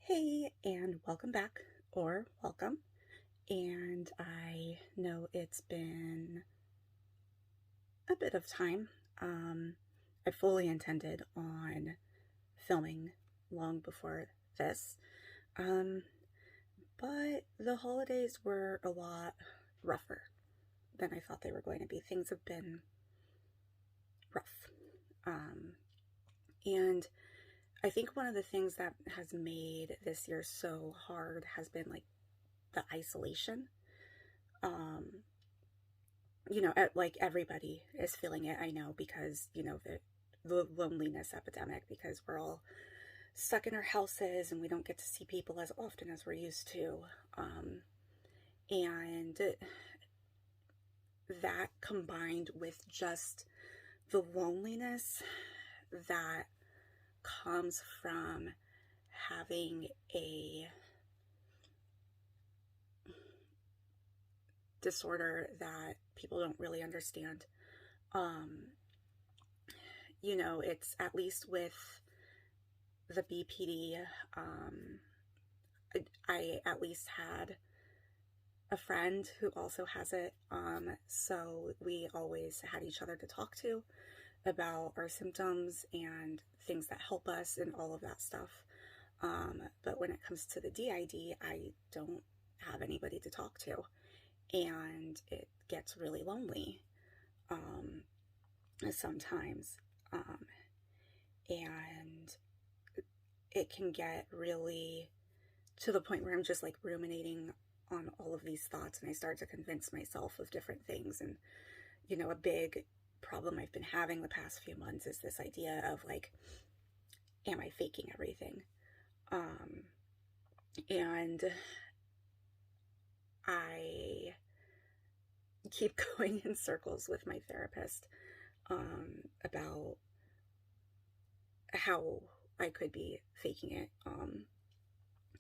Hey, and welcome back, or welcome. And I know it's been a bit of time. I fully intended on filming long before this, um, but the holidays were a lot rougher than I thought they were going to be. Things have been rough. Um, and I think one of the things that has made this year so hard has been like the isolation. Um, like everybody is feeling it, I know, because, the loneliness epidemic, because we're all stuck in our houses and we don't get to see people as often as we're used to. And that combined with just the loneliness that comes from having a disorder that people don't really understand. It's at least with the BPD, I at least had a friend who also has it. So we always had each other to talk to about our symptoms and things that help us and all of that stuff. But when it comes to the D.I.D, I don't have anybody to talk to, and it gets really lonely sometimes. And it can get really to the point where I'm just like ruminating on all of these thoughts, and I start to convince myself of different things. And, a big problem I've been having the past few months is this idea of like, am I faking everything? And I keep going in circles with my therapist about how I could be faking it.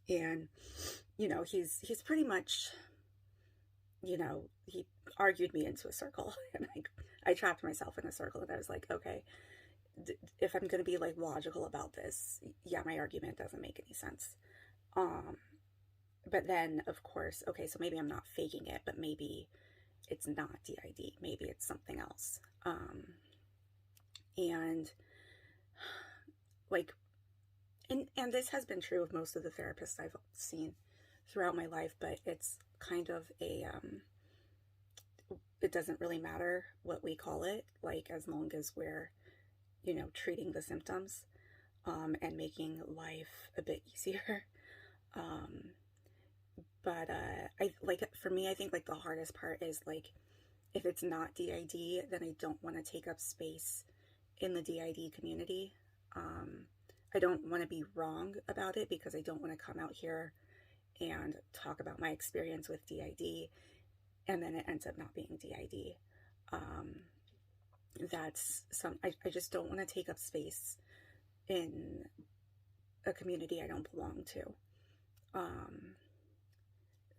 And, he's pretty much, he argued me into a circle, and I trapped myself in a circle, and I was like, okay, if I'm going to be like logical about this, yeah, my argument doesn't make any sense. But then of course, okay, so maybe I'm not faking it, but maybe it's not D.I.D. Maybe it's something else. And like, and this has been true of most of the therapists I've seen throughout my life, but it's kind of it doesn't really matter what we call it, like, as long as we're, treating the symptoms, and making life a bit easier. But for me, I think like the hardest part is like, if it's not D.I.D, then I don't want to take up space in the D.I.D community. I don't want to be wrong about it, because I don't want to come out here and talk about my experience with D.I.D and then it ends up not being D.I.D. I just don't want to take up space in a community I don't belong to.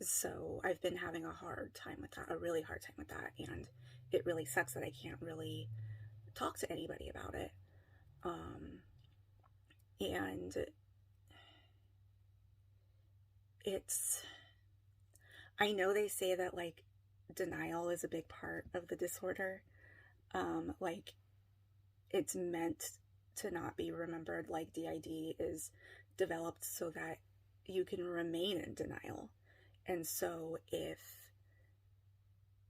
So I've been having a hard time with that, a really hard time with that. And it really sucks that I can't really talk to anybody about it. And I know they say that like denial is a big part of the disorder. Like, it's meant to not be remembered. Like, D.I.D is developed so that you can remain in denial. And so if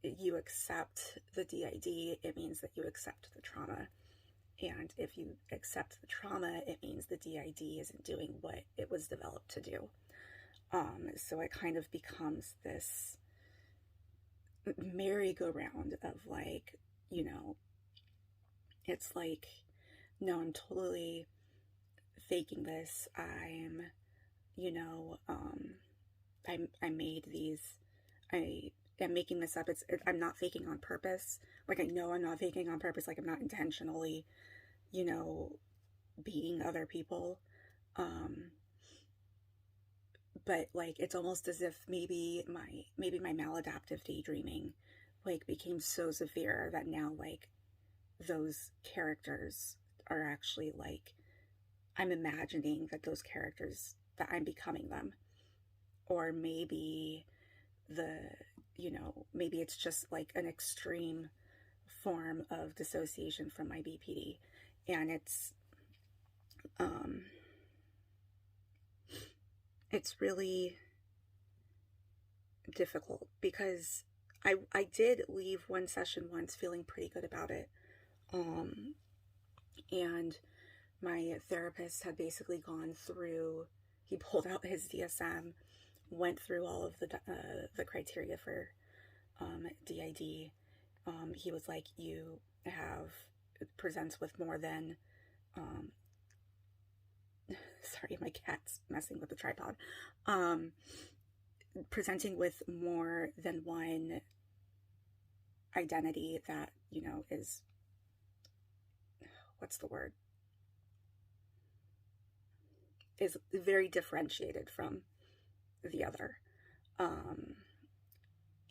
you accept the D.I.D, it means that you accept the trauma. And if you accept the trauma, it means the D.I.D isn't doing what it was developed to do. So it kind of becomes this merry-go-round of like, it's like, no, I'm totally faking this. I'm making this up. I'm not faking on purpose. Like, I know I'm not faking on purpose. Like, I'm not intentionally, being other people. But like, it's almost as if maybe my maladaptive daydreaming like became so severe that now like those characters are actually like, I'm imagining that those characters that I'm becoming them. Or maybe maybe it's just like an extreme form of dissociation from my BPD. And it's really difficult because I did leave one session once feeling pretty good about it. And my therapist had basically gone through, he pulled out his DSM, went through all of the criteria for D.I.D. He was like, you have, presents with more than, sorry, my cat's messing with the tripod, presenting with more than one identity that, is, what's the word? Is very differentiated from the other.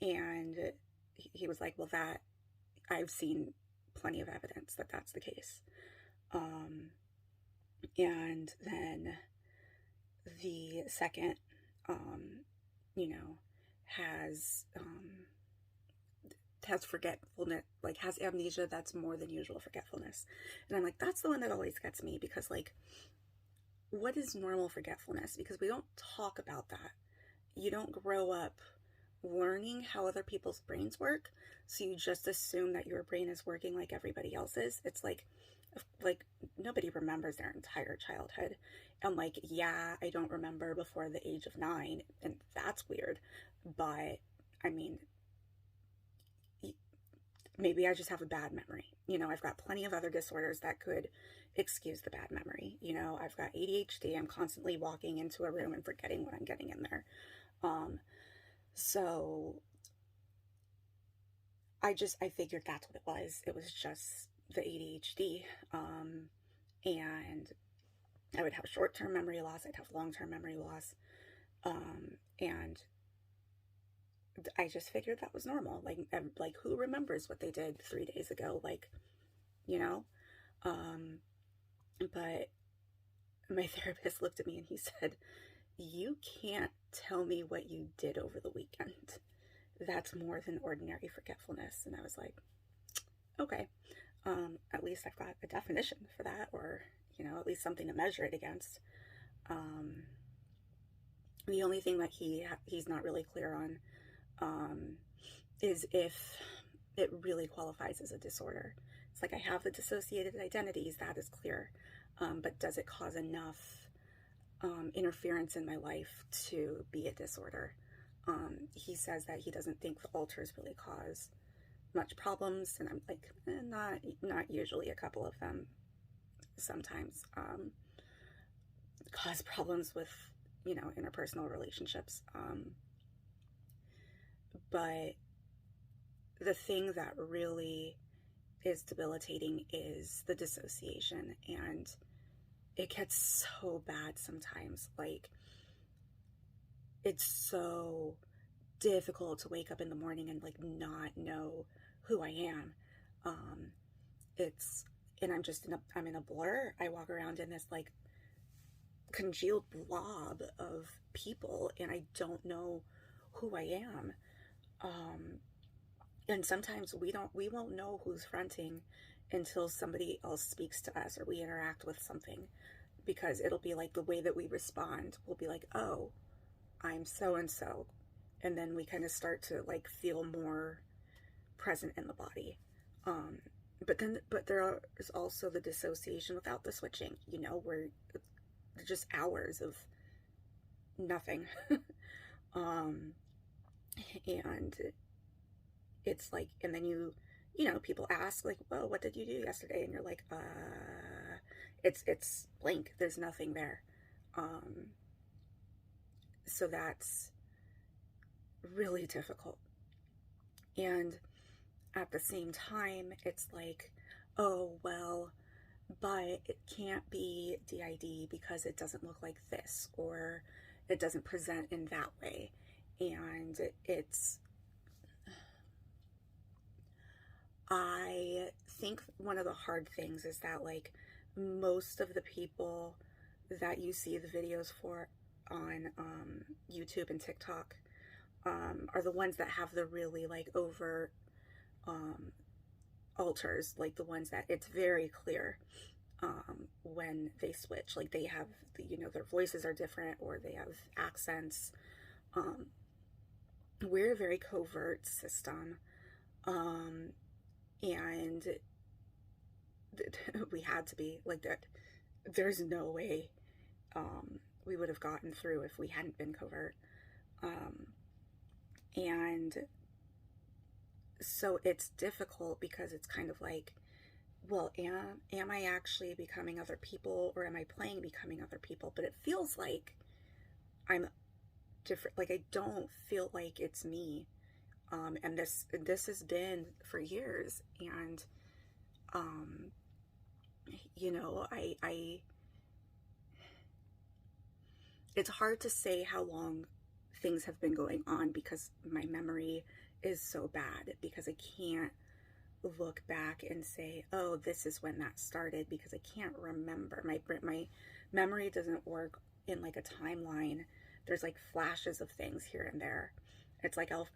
And he was like, well, that I've seen plenty of evidence that that's the case. And then the second, has forgetfulness, like has amnesia that's more than usual forgetfulness. And I'm like, that's the one that always gets me, because like, what is normal forgetfulness? Because we don't talk about that. You don't grow up learning how other people's brains work, so you just assume that your brain is working like everybody else's. It's like nobody remembers their entire childhood. And like, yeah, I don't remember before the age of 9, and that's weird. But I mean, maybe I just have a bad memory. I've got plenty of other disorders that could excuse the bad memory. I've got ADHD. I'm constantly walking into a room and forgetting what I'm getting in there. So I figured that's what it was. It was just the ADHD. And I would have short-term memory loss. I'd have long-term memory loss. And I just figured that was normal. Like who remembers what they did 3 days ago? But my therapist looked at me and he said, you can't tell me what you did over the weekend. That's more than ordinary forgetfulness. And I was like, okay, at least I've got a definition for that, or, at least something to measure it against. The only thing that he's not really clear on is if it really qualifies as a disorder. It's like, I have the dissociated identities, that is clear. But does it cause enough interference in my life to be a disorder? He says that he doesn't think the alters really cause much problems, and I'm like, not usually. A couple of them sometimes cause problems with, interpersonal relationships. But the thing that really is debilitating is the dissociation, and it gets so bad sometimes. Like, it's so difficult to wake up in the morning and like not know who I am. And I'm in a blur. I walk around in this like congealed blob of people, and I don't know who I am. And sometimes we won't know who's fronting until somebody else speaks to us or we interact with something, because it'll be like the way that we respond will be like, oh, I'm so-and-so. And then we kind of start to like feel more present in the body. But there is also the dissociation without the switching, where they're just hours of nothing. And it's like, and then people ask like, well, what did you do yesterday? And you're like, it's blank. There's nothing there. So that's really difficult. And at the same time, it's like, oh, well, but it can't be D.I.D because it doesn't look like this, or it doesn't present in that way. And I think one of the hard things is that like most of the people that you see the videos for on YouTube and TikTok are the ones that have the really like overt alters, like the ones that it's very clear when they switch, like they have their voices are different or they have accents. We're a very covert system, and we had to be like that. There's no way we would have gotten through if we hadn't been covert. And so it's difficult because it's kind of like, well, am I actually becoming other people, or am I playing becoming other people? But it feels like I'm different. Like I don't feel like it's me. And this has been for years. And I it's hard to say how long things have been going on because my memory is so bad, because I can't look back and say, oh, this is when that started, because I can't remember. My memory doesn't work in like a timeline. There's like flashes of things here and there. It's like I'll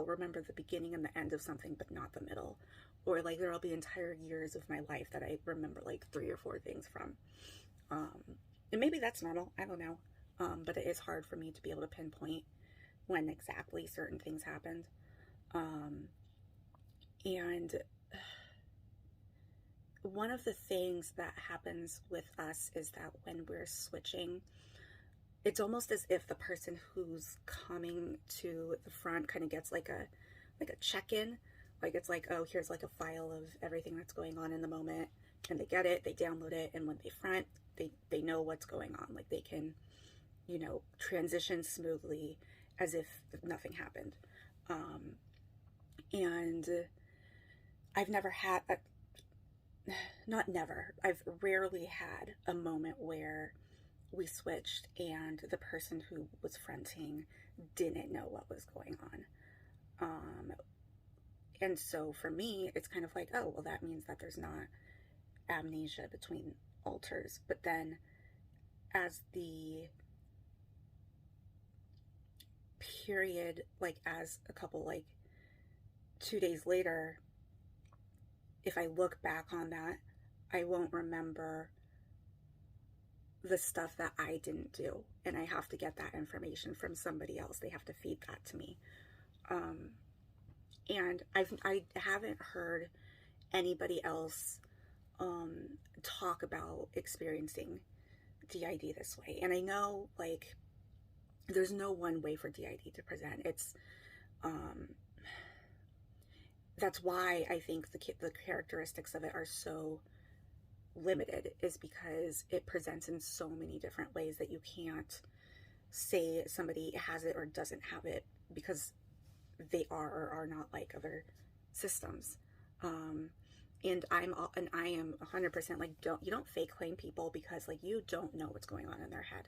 remember the beginning and the end of something, but not the middle. Or like there'll be entire years of my life that I remember like 3 or 4 things from. And maybe that's normal. I don't know. But it is hard for me to be able to pinpoint when exactly certain things happened. And one of the things that happens with us is that when we're switching, it's almost as if the person who's coming to the front kind of gets like a check-in. Like it's like, oh, here's like a file of everything that's going on in the moment, and they get it, they download it, and when they front, they know what's going on. Like they can transition smoothly as if nothing happened. And I've never had, I've rarely had a moment where we switched and the person who was fronting didn't know what was going on. And so for me, it's kind of like, oh, well, that means that there's not amnesia between alters. But then as the period, like as a couple, like 2 days later, if I look back on that, I won't remember the stuff that I didn't do. And I have to get that information from somebody else. They have to feed that to me. And I haven't heard anybody else talk about experiencing D.I.D this way. And I know, like, there's no one way for D.I.D to present. It's that's why I think the characteristics of it are so limited, is because it presents in so many different ways that you can't say somebody has it or doesn't have it, because they are or are not like other systems. And I am 100% like, you don't fake claim people, because like you don't know what's going on in their head.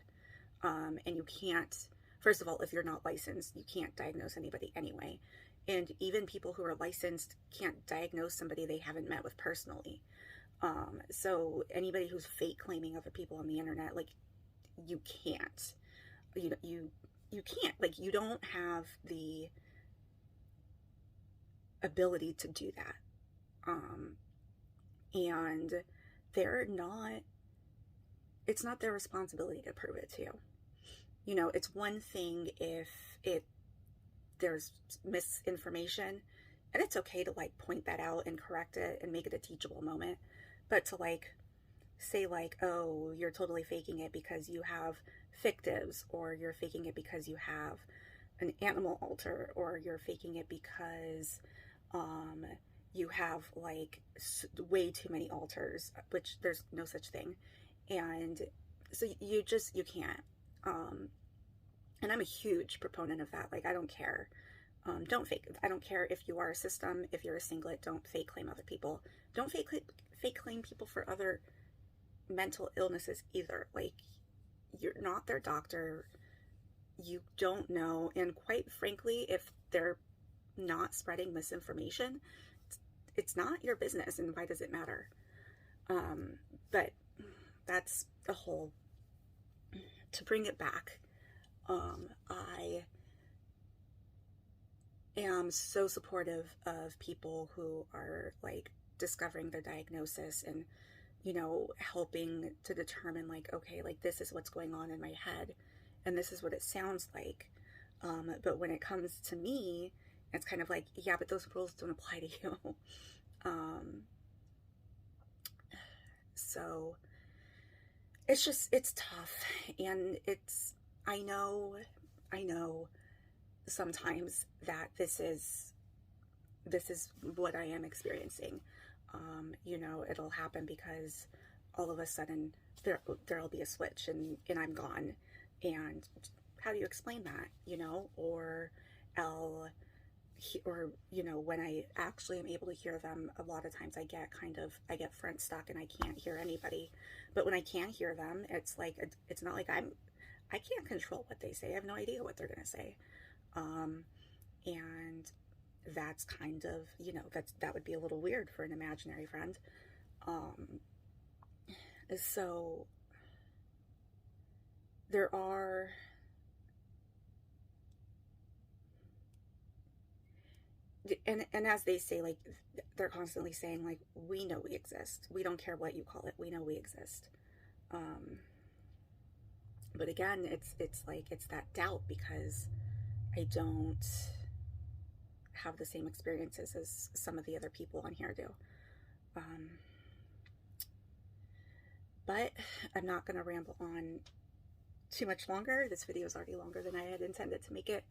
And you can't, first of all, if you're not licensed, you can't diagnose anybody anyway. And even people who are licensed can't diagnose somebody they haven't met with personally. So anybody who's fake claiming other people on the internet, like, you can't, you can't, like, you don't have the ability to do that. And it's not their responsibility to prove it to you. It's one thing if there's misinformation, and it's okay to like point that out and correct it and make it a teachable moment. But to like say like, oh, you're totally faking it because you have fictives, or you're faking it because you have an animal alter, or you're faking it because you have like way too many alters, which there's no such thing. And so you can't. And I'm a huge proponent of that. Like, I don't care. Don't fake. I don't care if you are a system, if you're a singlet, don't fake claim other people. Don't fake claim people for other mental illnesses either. Like, you're not their doctor. You don't know. And quite frankly, if they're not spreading misinformation, it's not your business, and why does it matter? But that's the whole, to bring it back, I am so supportive of people who are like discovering their diagnosis and, helping to determine like, okay, like this is what's going on in my head and this is what it sounds like. But when it comes to me, it's kind of like, yeah, but those rules don't apply to you. um, so it's tough. And I know sometimes that this is what I am experiencing. It'll happen because all of a sudden there'll be a switch and I'm gone. And how do you explain that? Or I'll, when I actually am able to hear them, a lot of times I get front stuck and I can't hear anybody. But when I can hear them, it's like, it's not like I can't control what they say. I have no idea what they're going to say. And that's kind of, that would be a little weird for an imaginary friend. So there are, and as they say, like, they're constantly saying, like, we know we exist. We don't care what you call it. We know we exist. But again, it's like, it's that doubt because I don't have the same experiences as some of the other people on here do. But I'm not going to ramble on too much longer. This video is already longer than I had intended to make it.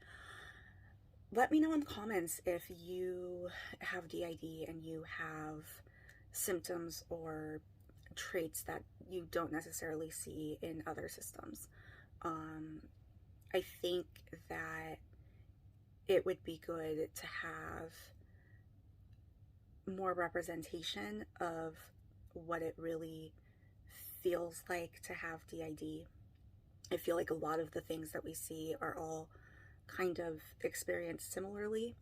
Let me know in the comments if you have D.I.D. and you have symptoms or traits that you don't necessarily see in other systems. I think that it would be good to have more representation of what it really feels like to have D.I.D. I feel like a lot of the things that we see are all kind of experienced similarly.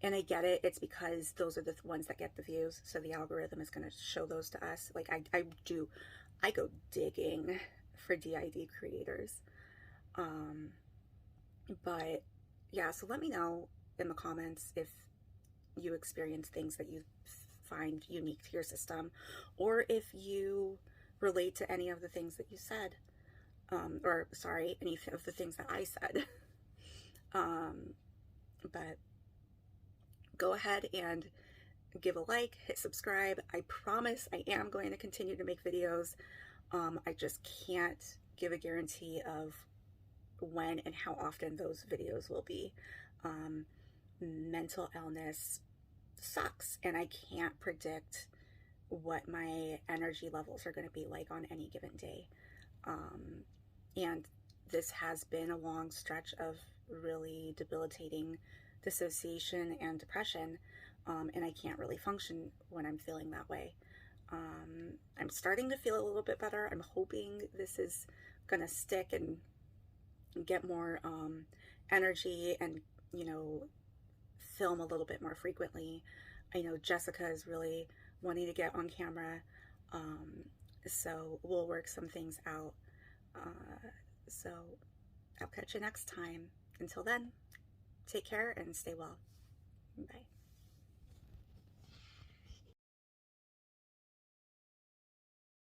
And I get it. It's because those are the ones that get the views. So the algorithm is going to show those to us. Like I go digging for D.I.D. creators. But yeah, so let me know in the comments if you experience things that you find unique to your system, or if you relate to any of the things that you said, or sorry, any of the things that I said. But go ahead and give a like, hit subscribe. I promise I am going to continue to make videos. I just can't give a guarantee of when and how often those videos will be. Mental illness sucks, and I can't predict what my energy levels are going to be like on any given day. And this has been a long stretch of really debilitating dissociation and depression, and I can't really function when I'm feeling that way. I'm starting to feel a little bit better. I'm hoping this is going to stick and get more energy and, film a little bit more frequently. I know Jessica is really wanting to get on camera, so we'll work some things out. So I'll catch you next time. Until then, take care and stay well. Bye.